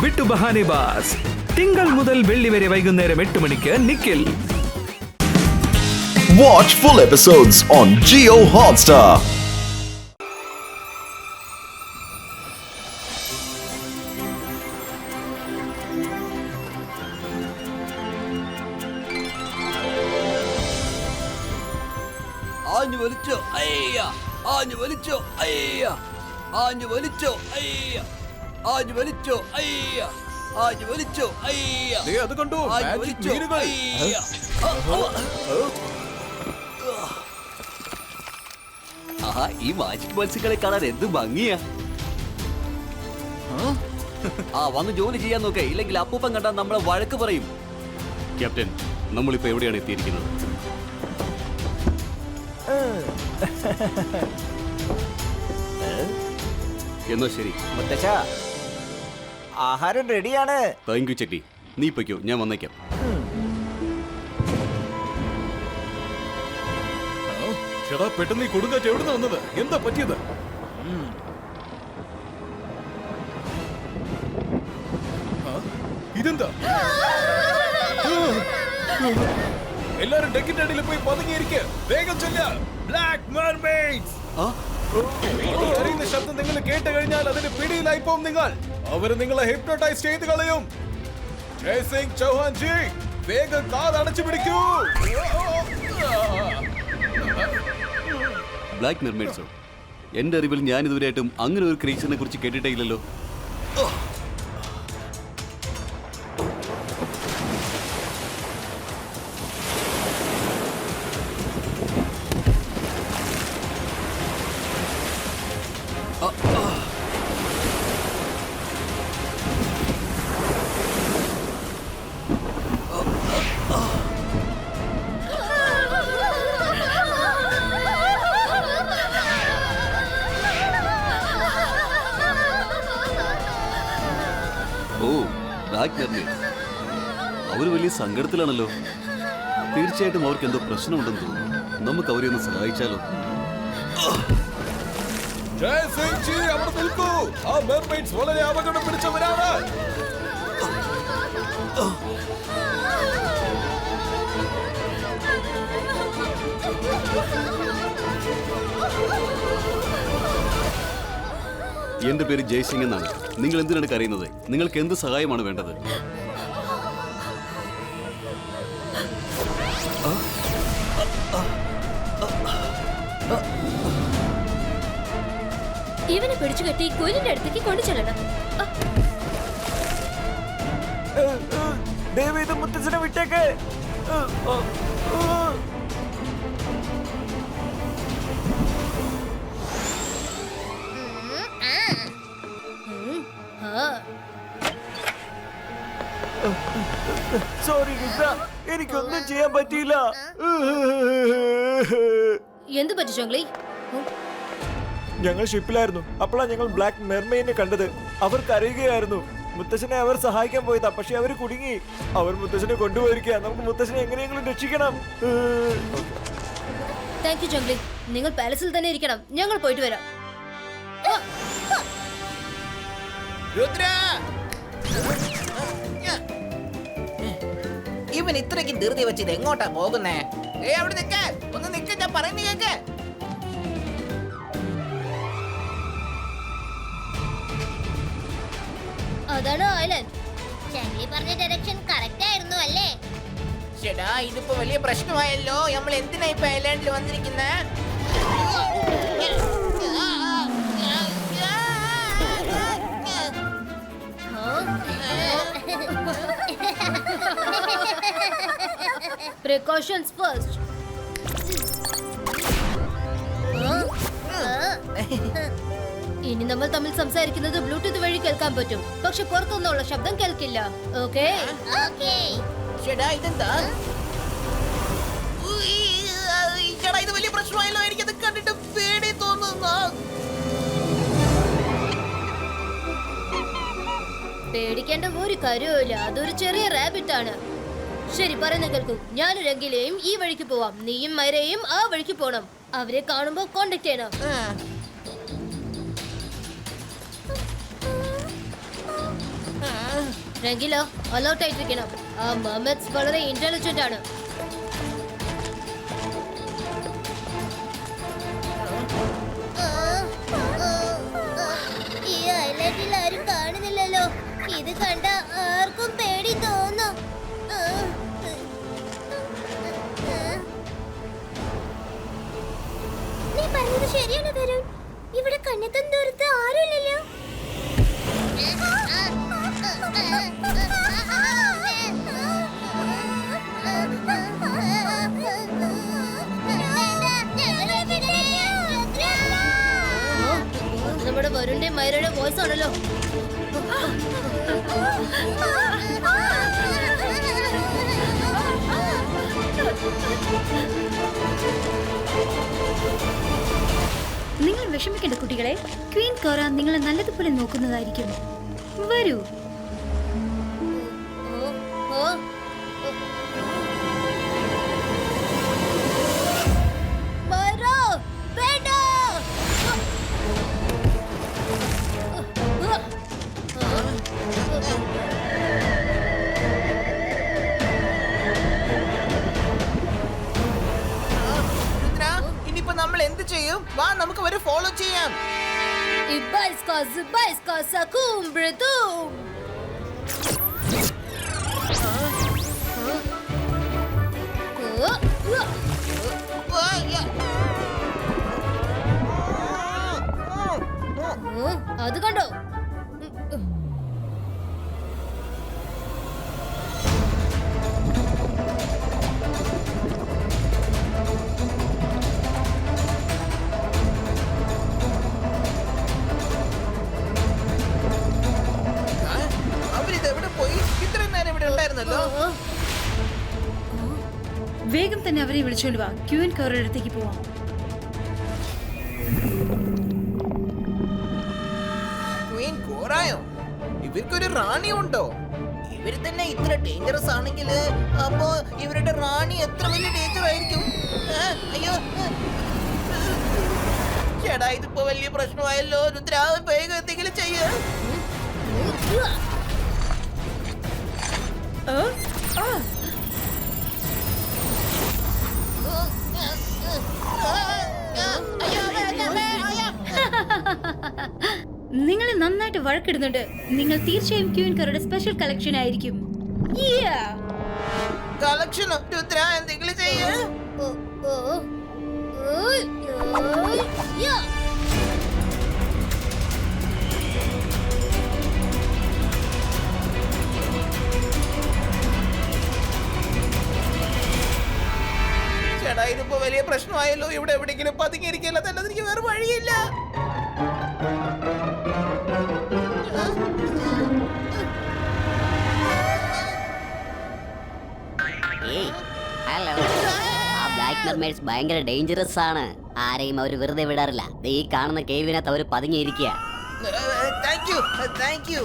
വിട്ടു ബഹാനെ ബാസ്. തിങ്കൾ മുതൽ വെള്ളി വരെ വൈകുന്നേരം 8 മണിക്ക് Nikhil. Watch full episodes on Jio Hotstar. ആഞ്ഞു വലിച്ചോ അയ്യ, ആഞ്ഞു വലിച്ചോ അയ്യ, ആഞ്ഞു വലിച്ചോ അയ്യ, ആഞ്ഞു വലിച്ചോ അയ്യ, ആഞ്ഞു വലിച്ചോ അയ്യ. അത് കണ്ടോ, ആഞ്ഞു മാജിക് വലിച്ചോ മീനുകൾ. അയ്യ. ആഹാ, ഈ മാജിക് മത്സ്യങ്ങളെ കാണാൻ എന്ത് ഭംഗിയാ. ആ വന്ന് ജോലി ചെയ്യാൻ നോക്കേ, ഇല്ലെങ്കിൽ അപ്പൂപ്പൻ കണ്ടാൽ നമ്മളെ വഴക്ക് പറയും. ക്യാപ്റ്റൻ, നമ്മളിപ്പോ എവിടെയാണ് എത്തിയിരിക്കുന്നത്? എന്നാ ശരി. മുത്തച്ഛ, ആഹാരം റെഡിയാണ്. Thank you Chetty. നീ പൊയ്ക്കോ, ഞാൻ വന്നേക്കാം. ചേട്ടാ, പെട്ടെന്ന് ഈ കൊടുങ്കാറ്റ് എവിടുന്ന് വന്നത്? എന്താ പറ്റിയത്? ഇതെന്താ? എല്ലാരും ഡെക്കിന്റെ അടിയിൽ പോയി പതുങ്ങിയിരിക്കുക. വേഗം ചെല്ല. ബ്ലാക്ക് മെർമെയ്ഡ്സ്. അറിയുന്ന ശബ്ദം നിങ്ങൾ കേട്ട് കഴിഞ്ഞാൽ അതിന് പിടിയിലായി പോകും നിങ്ങൾ. അവര് നിങ്ങളെ ഹിപ്നോട്ടൈസ് ചെയ്ത് കളയും. ജയ് സിംഗ് ചൗഹാൻ ജി, വേഗം കാർ അടച്ചു പിടിക്കൂ. ബ്ലാക്ക് മെർമെയ്ഡ്സോ? എന്റെ അറിവിൽ ഞാൻ ഇതുവരെയായിട്ടും അങ്ങനെ ഒരു ക്രീച്ചറിനെ കുറിച്ച് കേട്ടിട്ടേ ഇല്ലല്ലോ. ഓ, ബ്ലാക്ക് മെർമെയ്ഡ്. അവര് വലിയ സങ്കടത്തിലാണല്ലോ. തീർച്ചയായിട്ടും അവർക്ക് എന്തോ പ്രശ്നമുണ്ടെന്ന് തോന്നുന്നു. നമുക്ക് അവരെ ഒന്ന് സഹായിച്ചാലോ? ജയ് സിംഗ് ജി, അവിടെ നിൽക്കൂ. ആ മെർമെയ്ഡ്സ് വളരെ അപകടം പിടിച്ചവരാണ്. എന്റെ പേര് ജയ്സിംഗ് എന്നാണ്. നിങ്ങൾ എന്തിനാണ് കരയുന്നത്? നിങ്ങൾക്ക് എന്ത് സഹായമാണ് വേണ്ടത്? ഇവനെ പിടിച്ചു കെട്ടി കുയിലിന്റെ അടുത്തേക്ക് കൊണ്ടു ചെല്ലണം. ദയവേത് മുത്തച്ഛനെ വിട്ടേക്ക്. സോറി ഗീത, എനിക്കൊന്നും ചെയ്യാൻ പറ്റിയില്ല. എന്ത് പറ്റി ജോംഗ്ലി? ഞങ്ങൾ ഷിപ്പിലായിരുന്നു. അപ്പോഴാണ് ഞങ്ങൾ ബ്ലാക്ക് മെർമെയ്ഡിനെ കണ്ടത്. അവർ കരയുകയായിരുന്നു. മുത്തശ്ശനെ അവർ സഹായിക്കാൻ പോയതാ, പക്ഷെ അവർ കുടുങ്ങി. അവർ മുത്തശ്ശനെ കൊണ്ടുപോയിരിക്കുക. നമുക്ക് മുത്തശ്ശനെ എങ്ങനെയെങ്കിലും രക്ഷിക്കണം. Thank you Jongli. നിങ്ങൾ പാലസിൽ തന്നെ ഇരിക്കണം. ഞങ്ങൾ പോയിട്ട് വരാം. രുദ്ര, ഇവൻ ഇത്രയ്ക്ക് ധൃതി വെച്ചിത് എങ്ങോട്ടാ പോകുന്നേ? അവിടെ നിൽക്ക, ഒന്ന് നിൽക്ക, ഞാൻ പറയുന്ന കേക്ക്. അതാണ് ഐലൻഡ്. ചങ്ങി പറഞ്ഞ ഡയറക്ഷൻ കറക്റ്റ് ആയിരുന്നു അല്ലേ? ചേട്ടാ, ഇതിപ്പോ വലിയ പ്രശ്നമായല്ലോ. നമ്മൾ എന്തിനാ ഇപ്പൊ ഐലാൻഡിൽ വന്നിരിക്കുന്നേ? Precautions first. ഇനി നമ്മൾ തമ്മിൽ സംസാരിക്കുന്നത് ബ്ലൂടൂത്ത് വഴി കേൾക്കാൻ പറ്റും, പക്ഷെ പുറത്തുനിന്നുള്ള ശബ്ദം കേൾക്കില്ല. ഓക്കേ? ഓക്കേ. ചേട്ടാ, ഇതെന്താ? ചേട്ടാ, ഇത് വലിയ പ്രശ്നമായല്ലോ. എനിക്കത് കണ്ടിട്ട് പേടി തോന്നുന്നു. പേടിക്കേണ്ട ഒരു കാര്യവുമില്ല. അതൊരു ചെറിയ റാബിറ്റ് ആണ്. ശരി, പറയുന്ന കേൾക്കൂ. ഞാനും രംഗിലെയും ഈ വഴിക്ക് പോവാം. നീയും മൈരയും ആ വഴിക്ക് പോണം. അവരെ കാണുമ്പോ കോണ്ടാക്ട് ചെയ്യണം. രംഗിലോ അലൗട്ട് ആയിട്ടിരിക്കണം. ആ മർമെയ്ഡ്സ് വളരെ ഇന്റലിജന്റ് ആണ്. ഈ ഐലൻഡിൽ ആരും കാണുന്നില്ലല്ലോ. ഇത് കണ്ട ആർക്കും പേടി തോന്നും. നീ പറഞ്ഞത് ശരിയാണ് തരുൺ. ഇവിടെ കണ്ണെത്തും ദൂരത്ത് ആരുമില്ലല്ലോ. നമ്മുടെ വരുണിന്റെ മൈരയുടെ വോയിസ് ആണല്ലോ. നിങ്ങൾ വിഷമിക്കേണ്ട കുട്ടികളെ, ക്വീൻ കോറ നിങ്ങളെ നല്ലതുപോലെ നോക്കുന്നതായിരിക്കും. വരൂ. ഇനിയിപ്പോ നമ്മൾ എന്ത് ചെയ്യും? വാ നമുക്ക് അവരെ ഫോളോ ചെയ്യാം. അത് കണ്ടോ? അവരിതെവിടെ പോയി? ഇത്രയും നേരം ഇവിടെ ഉണ്ടായിരുന്നല്ലോ. വേഗം തന്നെ അവരെ വിളിച്ചോണ്ട് വാ. ക്വീൻ കോറയുടെ അടുത്തേക്ക് പോവാം. ക്വീൻ കോറായോ? ഇവർക്കൊരു റാണി ഉണ്ടോ? ഇവര് തന്നെ ഇത്ര ഡേഞ്ചറസ് ആണെങ്കിൽ അപ്പോ ഇവരുടെ റാണി എത്ര വലിയ ഡേഞ്ചർ ആയിരിക്കും? അയ്യോ ചേടാ, ഇതിപ്പോ വലിയ പ്രശ്നമായല്ലോ. രുദ്ര വേഗം എന്തെങ്കിലും ചെയ്യ. നിങ്ങളെ നന്നായിട്ട് വഴക്കിടുന്നുണ്ട്. നിങ്ങൾ തീർച്ചയായും ക്വീൻ കോറയുടെ സ്പെഷ്യൽ കളക്ഷൻ ആയിരിക്കും. കളക്ഷനോ? രുദ്ര എന്തെങ്കിലും ചെയ്യ. ചേട്ടാ, ഇതിപ്പോ വലിയ പ്രശ്നമായല്ലോ. ഇവിടെ എവിടെയെങ്കിലും പതുങ്ങിയിരിക്കില്ല തന്നെ. എനിക്ക് വേറെ വഴിയില്ല. ഹലോ. ആ ബ്ലാക്ക് മെർമെയ്ഡ്സ് ഭയങ്കര ഡേഞ്ചറസ് ആണ്. ആരെയും അവർ വെറുതെ വിടാറില്ല. ഈ കാണുന്ന കേവിനകത്ത് അവർ പതുങ്ങിയിരിക്കുക. Thank you, thank you.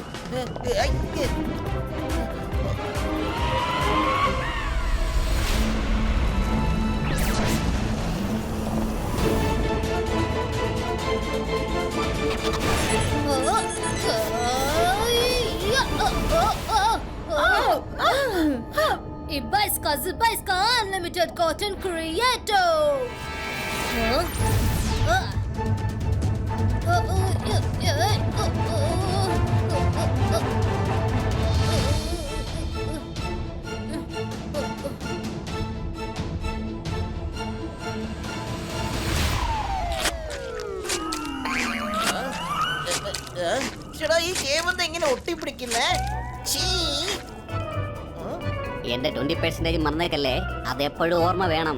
Ibaiska Unlimited Cotton Creator. ചേട്ടാ, ഈ കേവ് എങ്ങനെ ഒട്ടിപ്പിടിക്കുന്നേ? എന്റെ 20% മറന്നേക്കല്ലേ. അതെപ്പോഴും ഓർമ്മ വേണം.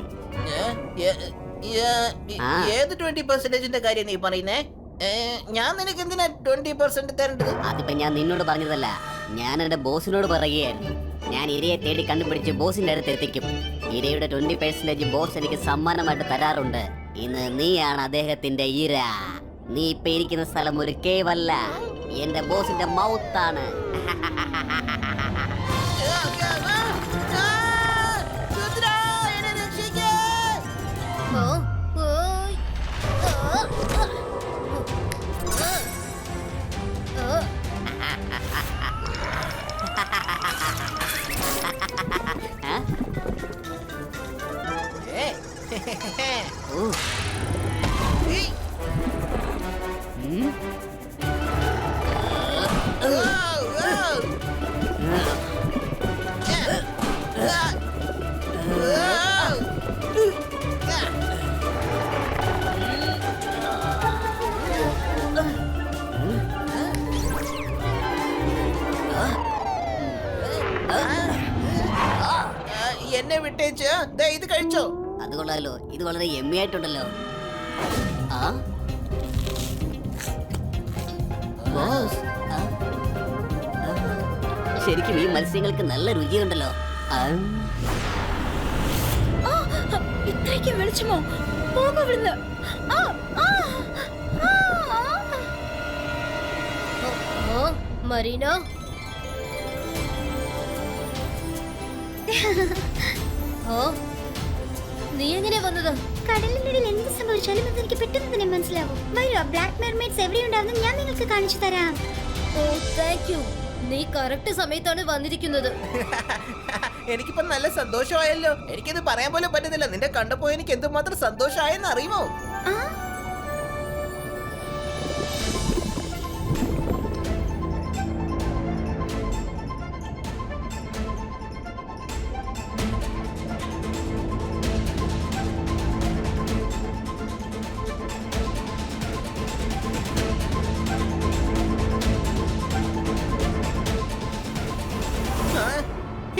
ഏത് 20%ന്റെ കാര്യം നീ പറയുന്നേ? ഞാൻ നിനക്ക് എന്തിനാ 20% തരേണ്ടത്? അതിപ്പോ ഞാൻ നിന്നോട് പറഞ്ഞതല്ല, ഞാൻ എന്റെ ബോസിനോട് പറയുകയായിരുന്നു. ഞാൻ ഇരയെ തേടി കണ്ടുപിടിച്ച് ബോസിന്റെ അടുത്ത് എത്തിക്കും. ഇരയുടെ 20% ബോസ് എനിക്ക് സമ്മാനമായിട്ട് തരാറുണ്ട്. ഇന്ന് നീയാണ് അദ്ദേഹത്തിന്റെ ഇര. നീ ഇപ്പൊ ഇരിക്കുന്ന സ്ഥലം ഒരു കേവ് അല്ല, എന്റെ ബോസിന്റെ മൗത്താണ്. എന്നെ വിട്ടേച്ച് ദേ ഇത് കഴിച്ചോ. അത് കൊള്ളാലോ, ഇത് വളരെ യമ്മി ആയിട്ടുണ്ടല്ലോ. ആ ബോസ്, ശരിക്കും ഈ മത്സ്യങ്ങൾക്ക് നല്ല രുചിയുണ്ടല്ലോ. ഇത്രയ്ക്ക് വെളിച്ചമോ? പോക ഇവിടുന്ന്. മരീന, നീ എങ്ങനെയാ വന്നത്? കടലിനുള്ളിൽ എന്ത് സംഭവിച്ചാലും അതെനിക്ക് പെട്ടെന്ന് തന്നെ മനസ്സിലാവും. വരൂ, ബ്ലാക്ക് മെർമെയ്ഡ്സ് എവിടെയുണ്ടാവുന്നു ഞാൻ നിങ്ങൾക്ക് കാണിച്ചു തരാം. ഓ താങ്ക് യു, നീ കറക്റ്റ് സമയത്താണ് വന്നിരിക്കുന്നത്. എനിക്കിപ്പോ നല്ല സന്തോഷമായല്ലോ. എനിക്കിത് പറയാൻ പോലും പറ്റുന്നില്ല. നിന്റെ കണ്ടപ്പോ എനിക്ക് എന്തുമാത്രം സന്തോഷമായെന്ന് അറിയുമോ?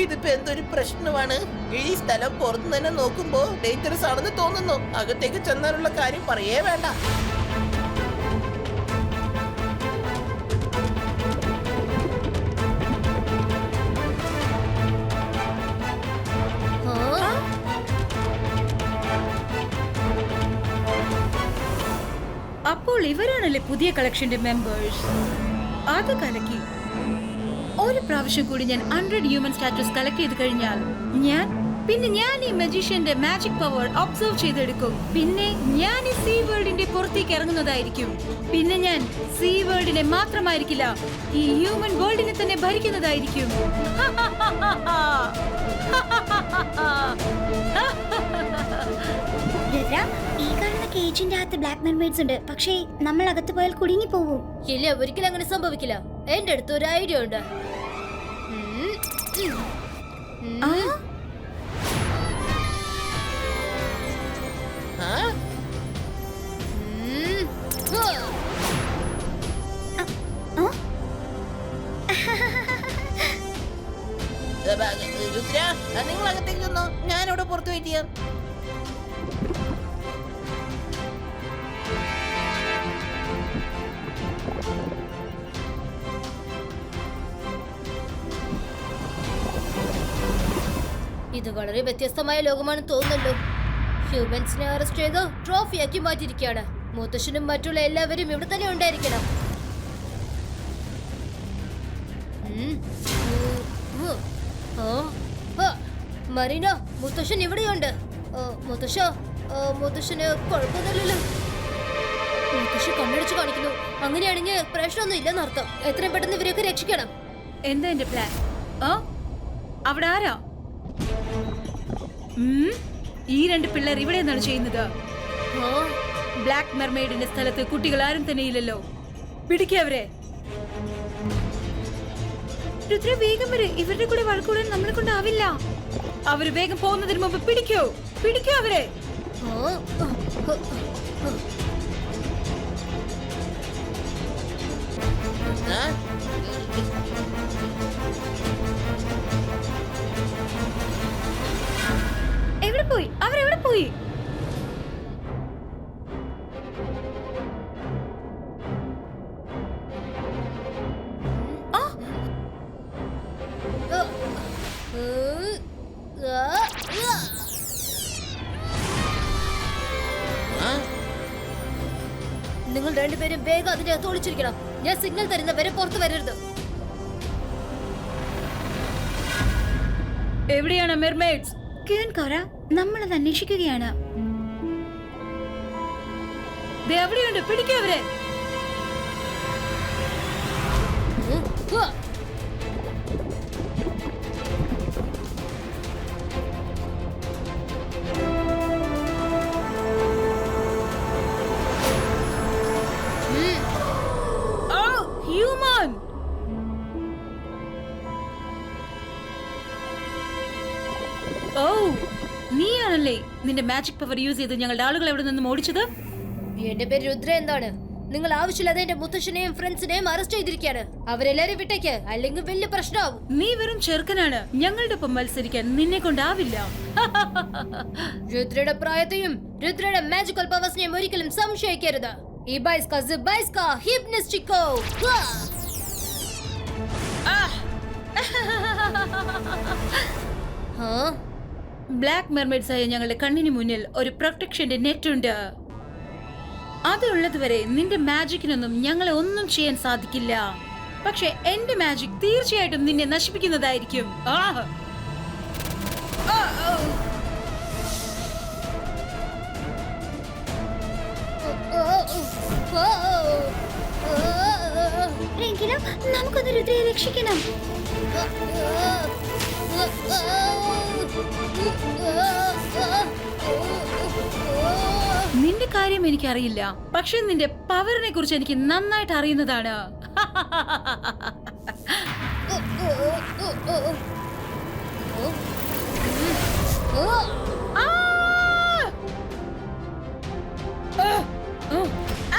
ഇതിപ്പോ എന്തൊരു പ്രശ്നമാണ്. ഈ സ്ഥലം പുറത്തു തന്നെ നോക്കുമ്പോ ഡേഞ്ചറസ് ആണെന്ന് തോന്നുന്നു. അകത്തേക്ക് ചെന്നാലുള്ള കാര്യം പറയേ വേണ്ട. അപ്പോൾ ഇവരാണല്ലേ പുതിയ കളക്ഷന്റെ മെമ്പേഴ്സ്? അത് കലക്കി. ഒരു പ്രാവശ്യം കൂടി ഞാൻ 100 ഹ്യൂമൻ സ്റ്റാറ്റസ് കളക്ട് ചെയ്ത് കഴിഞ്ഞാൽ ഞാൻ ഈ മജീഷ്യന്റെ മാജിക് പവർ ഒബ്സർവ് ചെയ്തെടുക്കും. പിന്നെ ഞാൻ ഈ സീ വേൾഡിന്റെ പുറത്തേക്ക് ഇറങ്ങുന്നതായിരിക്കും. പിന്നെ ഞാൻ സീ വേൾഡിനെ മാത്രമായിരിക്കില്ല, ഈ ഹ്യൂമൻ വേൾഡിനെ തന്നെ ഭരിക്കുന്നതായിരിക്കും. ഈ കാണുന്ന കേജിന്റെ അകത്ത് ബ്ലാക്ക് മെർമെയ്ഡ്സ് ഉണ്ട്. പക്ഷേ നമ്മൾ അകത്ത് പോയാൽ കുടുങ്ങി പോവും. ഇല്ല, ഒരിക്കലും അങ്ങനെ സംഭവിക്കില്ല. എന്റെ അടുത്ത് ഒരു ഐഡിയ ഉണ്ട്. രുദ്ര, നിങ്ങൾ അകത്തേക്ക് വന്നോ, ഞാനിവിടെ പുറത്ത് വെയിറ്റ് ചെയ്യാം. ഇത് വളരെ വ്യത്യസ്തമായ ലോകമാണെന്ന് തോന്നുന്നല്ലോ. ഹ്യൂമൻസിനെ അറസ്റ്റ് ചെയ്ത് ട്രോഫിയാക്കി മാറ്റിയിരിക്കുകയാണ്. മുത്തശ്ശനും മറ്റുള്ള എല്ലാവരും ഇവിടെ തന്നെ ഉണ്ടായിരിക്കണം. മറീന, മുത്തശ്ശൻ ഇവിടെയുണ്ട്. മുത്തശ്ശന് കുഴപ്പമൊന്നുമില്ലല്ലോ. മുത്തശ്ശി കണ്ണടിച്ച് കാണിക്കുന്നു. അങ്ങനെയാണെങ്കിൽ പ്രശ്നമൊന്നും ഇല്ലെന്നർത്ഥം. എത്രയും പെട്ടെന്ന് ഇവരെയൊക്കെ രക്ഷിക്കണം. എന്താ എന്റെ പ്ലാൻ? അവിടെ ആരാ? ഈ 2 പിള്ളേർ ഇവിടെ എന്താണ് ചെയ്യുന്നത്? ബ്ലാക്ക് മെർമെയ്ഡിന്റെ സ്ഥലത്ത് കുട്ടികൾ ആരും തന്നെ ഇല്ലല്ലോ. പിടിക്കവരെ. രുദ്ര, വേഗം വരെ. ഇവരുടെ കൂടെ വഴക്കൂടാൻ നമ്മളെ കൊണ്ടാവില്ല. അവര് വേഗം പോകുന്നതിന് മുമ്പ് പിടിക്കോ അവരെ. എവിടെ പോയി? അവരെവിടെ പോയി? നിങ്ങൾ രണ്ടുപേരും വേഗം അതിന്റെ അകത്ത് ഒളിച്ചിരിക്കണം. ഞാൻ സിഗ്നൽ തരുന്നവരെ പുറത്തു വരരുത്. എവിടെയാണ് മെർമെയ്ഡ്സ്? നമ്മളത് അന്വേഷിക്കുകയാണ്. എവിടെയുണ്ട്? പിടിക്കവരെ. ഹ്യൂമൻ, നീയാണല്ലേ നിന്റെ മാജിക് പവർ യൂസ് ചെയ്ത് ഞങ്ങളുടെ ആളുകൾ എവിടെ നിന്നും ഓടിച്ചത്? എന്റെ പേര് രുദ്ര. എന്താണ് നിങ്ങൾ ആവശ്യമില്ലാതെ എന്റെ മുത്തശ്ശനെയും ഫ്രണ്ട്സിനെയും അറസ്റ്റ് ചെയ്തിരിക്കുകയാണ്. അവരെല്ലാരും വിട്ടേക്ക്, അല്ലെങ്കിൽ വലിയ പ്രശ്നമാവും. നീ വെറും ചെറുക്കനാണ്. ഞങ്ങളുടെ ഒപ്പം മത്സരിക്കാൻ നിന്നെ കൊണ്ടാവില്ല. രുദ്രയുടെ പ്രായത്തെയും രുദ്രയുടെ മാജിക്കൽ പവേഴ്സിനെയും ഒരിക്കലും സംശയിക്കരുത്. ഇബൈസ്ക സിബൈസ്ക ഹിപ്നോസ്റ്റിക്കോ. ബ്ലാക്ക് മെർമെയ്ഡ്സ് ആയ ഞങ്ങളുടെ കണ്ണിന് മുന്നിൽ ഒരു പ്രൊട്ടക്ഷന്റെ നെറ്റ് ഉണ്ട്. അതുള്ളതുവരെ നിന്റെ മാജിക്കിനൊന്നും ഞങ്ങളെ ഒന്നും ചെയ്യാൻ സാധിക്കില്ല. പക്ഷെ എന്റെ മാജിക് തീർച്ചയായിട്ടും നിന്നെ നശിപ്പിക്കുന്നതായിരിക്കും. എങ്കിലും നമുക്കൊന്ന് രുദ്രയെ രക്ഷിക്കണം. നിന്റെ കാര്യം എനിക്കറിയില്ല, പക്ഷെ നിന്റെ പവറിനെ കുറിച്ച് എനിക്ക് നന്നായിട്ട് അറിയുന്നതാണ്.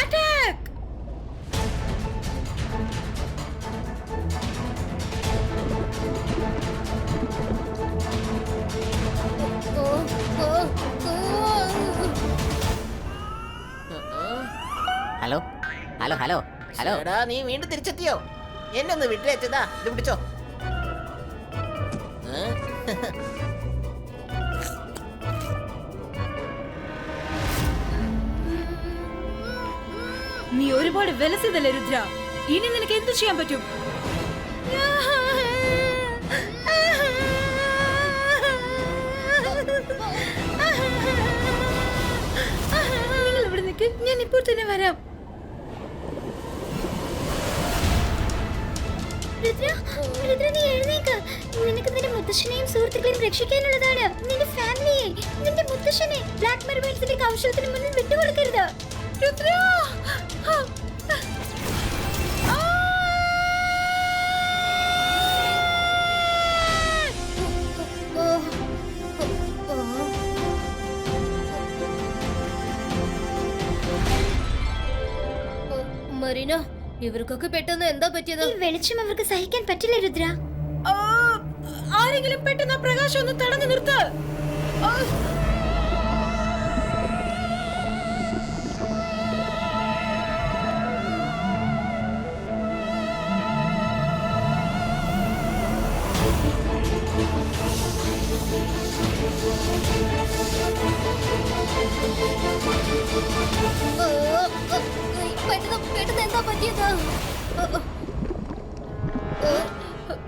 Attack! Hello hello hello hello. എടാ, നീ വീണ്ടും തിരിച്ചെത്തിയോ? എന്നെ ഒന്ന് വിട്ടേച്ചതാ. ഇത് പിടിച്ചോ. നീ ഒരുപാട് വിലസിതല്ലേ രുദ്ര. ഇനി നിനക്ക് എന്ത് ചെയ്യാൻ പറ്റും? നിങ്ങൾ ഇവിടെ നിൽക്ക്, ഞാൻ ഇപ്പോൾ തന്നെ വരാം. രുദ്ര, നീ എഴുന്നേക്ക്. നിനക്ക് നിന്റെ മുത്തശ്ശനെയും സുഹൃത്തുക്കളെയും രക്ഷിക്കാനുള്ളതാണ്. നിന്റെ ഫാമിലിയെ, നിന്റെ മുത്തശ്ശനെ ബ്ലാക്ക് മെർമെയ്ഡ്സിന്റെ കൗശലത്തിന് മുന്നിൽ വിട്ടുകൊടുക്കരുത്. രുദ്ര! മറീന, ഇവർക്കൊക്കെ പെട്ടെന്ന് എന്താ പറ്റിയത്? ഈ വെളിച്ചം അവർക്ക് സഹിക്കാൻ പറ്റില്ല രുദ്ര. ആരെങ്കിലും പെട്ടെന്ന് ആ പ്രകാശം ഒന്ന് തടഞ്ഞു നിർത്ത്. പെട്ടെന്ന് എന്താ പറ്റിയത്?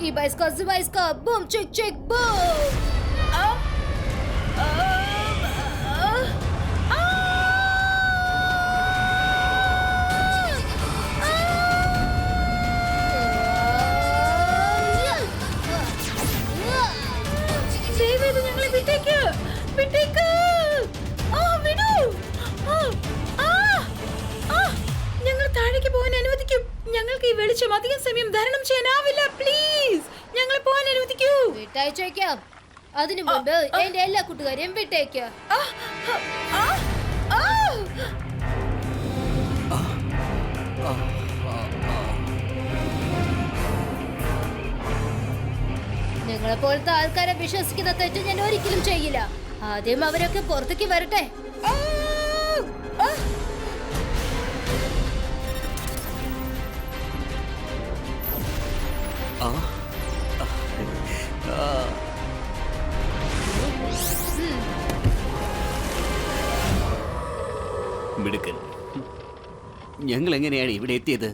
ഇബൈസ്ക സിബൈസ്ക ബൂം ചെക്ക് ചെക്ക് ബൂം. ദയവേത് ഞങ്ങളെ വിട്ടേക്ക്, വിട്ടേക്ക്. വിടൂ. ഞങ്ങൾ താഴേക്ക് പോകാൻ അനുവദിക്കും. ഞങ്ങൾക്ക് ഈ വെളിച്ചം അധികം സമയം ധാരണം ചെയ്യാനാവില്ല. പ്ലീസ് ഞങ്ങളെ പോകാൻ അനുവദിക്കൂ. വിട്ടയച്ചേക്കാം. അതിനു മുമ്പ് എന്റെ എല്ലാ കൂട്ടുകാരെയും വിട്ടേക്ക്. നിങ്ങളെ പോലത്തെ ആൾക്കാരെ വിശ്വസിക്കുന്ന തെറ്റ് ഞാൻ ഒരിക്കലും ചെയ്യില്ല. ആദ്യം അവരൊക്കെ പുറത്തേക്ക് വരട്ടെ. മിടുക്കൻ. ഞങ്ങൾ എങ്ങനെയാണ് ഇവിടെ എത്തിയത്?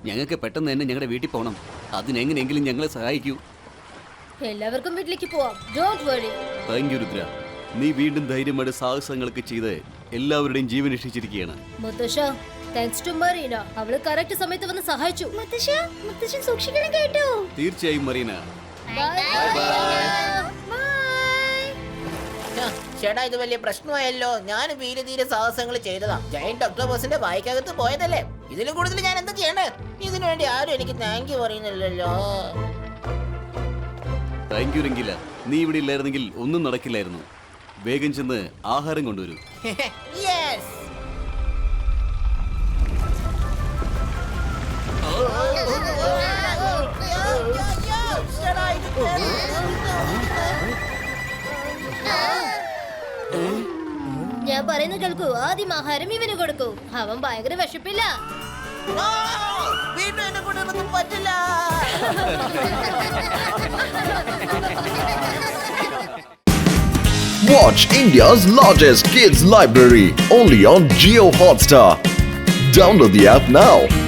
ഞങ്ങൾക്ക് പെട്ടെന്ന് തന്നെ ഞങ്ങളുടെ വീട്ടിൽ പോകണം. അതിനെങ്ങനെയെങ്കിലും ഞങ്ങളെ സഹായിക്കൂ. എല്ലാവർക്കും വീട്ടിലേക്ക് പോവാം. Don't worry. Thank you Rudra. നീ വീണ്ടും ധൈര്യമായിട്ട് സാഹസങ്ങളൊക്കെ ചെയ്ത് എല്ലാവരുടെയും ജീവൻ രക്ഷിച്ചിരിക്കുകയാണ്. മുത്തശ്ശ, താങ്ക്സ് ടു മറീന. അവള് കറക്റ്റ് സമയത്ത് വന്ന് സഹായിച്ചു. മുത്തശ്ശൻ സൂക്ഷിക്കണം കേട്ടോ. തീർച്ചയായും മറീന. ചേട്ടാ, ഇത് വലിയ പ്രശ്നമായല്ലോ. ഞാൻ വീരധീര സാഹസങ്ങൾ ചെയ്തതാ. ജയന്റ് ഒക്ടോബസിന്റെ വായിക്കകത്ത് പോയതല്ലേ. ഇതിലും കൂടുതൽ ഞാൻ എന്താ ചെയ്യണ്ടേ? ഇതിനു വേണ്ടി ആരും എനിക്ക് താങ്ക് യു പറയുന്നില്ലല്ലോ. Thank you Rangila. നീ ഇവിടെ ഇല്ലായിരുന്നെങ്കിൽ ഒന്നും നടക്കില്ലായിരുന്നു. വേഗം ചെന്ന് ആഹാരം കൊണ്ടുവരൂ. യെസ്. ഞാൻ പറയുന്നത് കേൾക്കൂ. ആദ്യം ആഹാരം ഇവന് കൊടുക്കൂ. അവൻ ഭയങ്കര വിശപ്പില്ല. ആ, വീണ്ടും എന്നെ കൊണ്ടൊന്നും പറ്റില്ല. Watch India's largest kids library only on Jio Hotstar. Download the app now.